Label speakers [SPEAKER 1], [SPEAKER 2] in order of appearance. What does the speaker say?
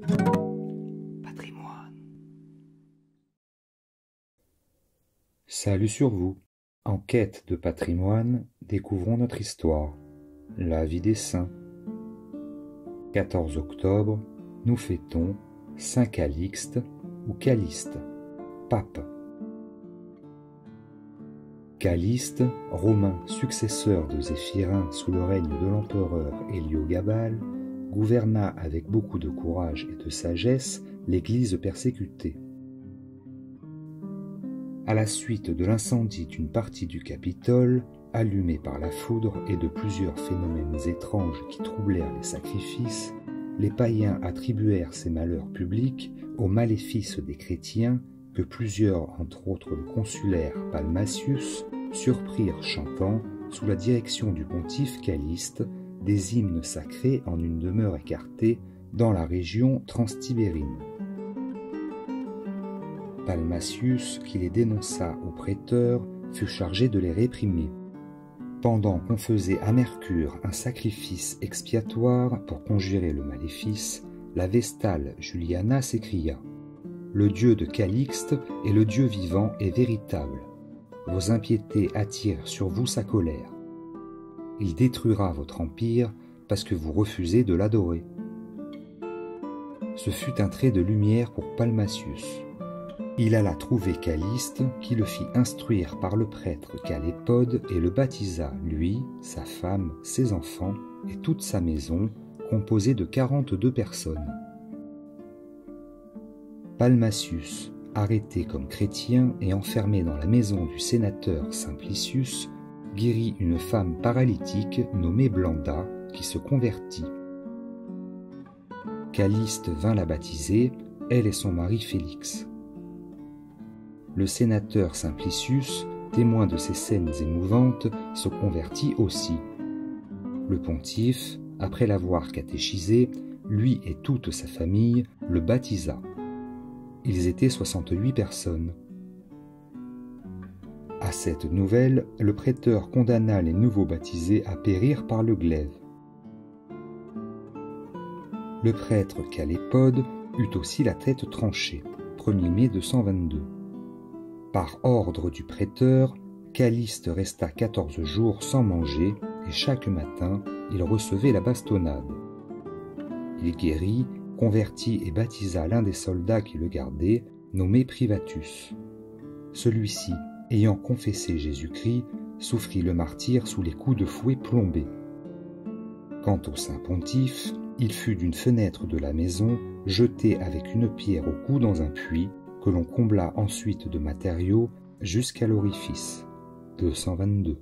[SPEAKER 1] Patrimoine.
[SPEAKER 2] Salut sur vous. En quête de patrimoine, découvrons notre histoire, la vie des saints. 14 octobre, nous fêtons Saint Calixte ou Caliste, pape. Caliste, romain successeur de Zéphirin sous le règne de l'empereur Héliogabale, gouverna avec beaucoup de courage et de sagesse l'Église persécutée. À la suite de l'incendie d'une partie du Capitole, allumé par la foudre et de plusieurs phénomènes étranges qui troublèrent les sacrifices, les païens attribuèrent ces malheurs publics aux maléfices des chrétiens que plusieurs, entre autres le consulaire Palmatius, surprirent chantant, sous la direction du pontife Caliste, des hymnes sacrés en une demeure écartée dans la région transtibérine. Palmatius, qui les dénonça au préteur, fut chargé de les réprimer. Pendant qu'on faisait à Mercure un sacrifice expiatoire pour conjurer le maléfice, la Vestale Juliana s'écria : « Le Dieu de Calixte est le Dieu vivant et véritable. Vos impiétés attirent sur vous sa colère. Il détruira votre empire parce que vous refusez de l'adorer. » Ce fut un trait de lumière pour Palmatius. Il alla trouver Caliste, qui le fit instruire par le prêtre Calépode et le baptisa, lui, sa femme, ses enfants et toute sa maison, composée de 42 personnes. Palmatius, arrêté comme chrétien et enfermé dans la maison du sénateur Simplicius, guérit une femme paralytique nommée Blanda, qui se convertit. Caliste vint la baptiser, elle et son mari Félix. Le sénateur Simplicius, témoin de ces scènes émouvantes, se convertit aussi. Le pontife, après l'avoir catéchisé, lui et toute sa famille, le baptisa. Ils étaient 68 personnes. À cette nouvelle, le préteur condamna les nouveaux baptisés à périr par le glaive. Le prêtre Calépode eut aussi la tête tranchée, 1er mai 222. Par ordre du préteur, Caliste resta 14 jours sans manger et chaque matin, il recevait la bastonnade. Il guérit, convertit et baptisa l'un des soldats qui le gardaient, nommé Privatus. Celui-ci, ayant confessé Jésus-Christ, souffrit le martyre sous les coups de fouet plombés. Quant au saint pontife, il fut d'une fenêtre de la maison jeté avec une pierre au cou dans un puits, que l'on combla ensuite de matériaux jusqu'à l'orifice. 222.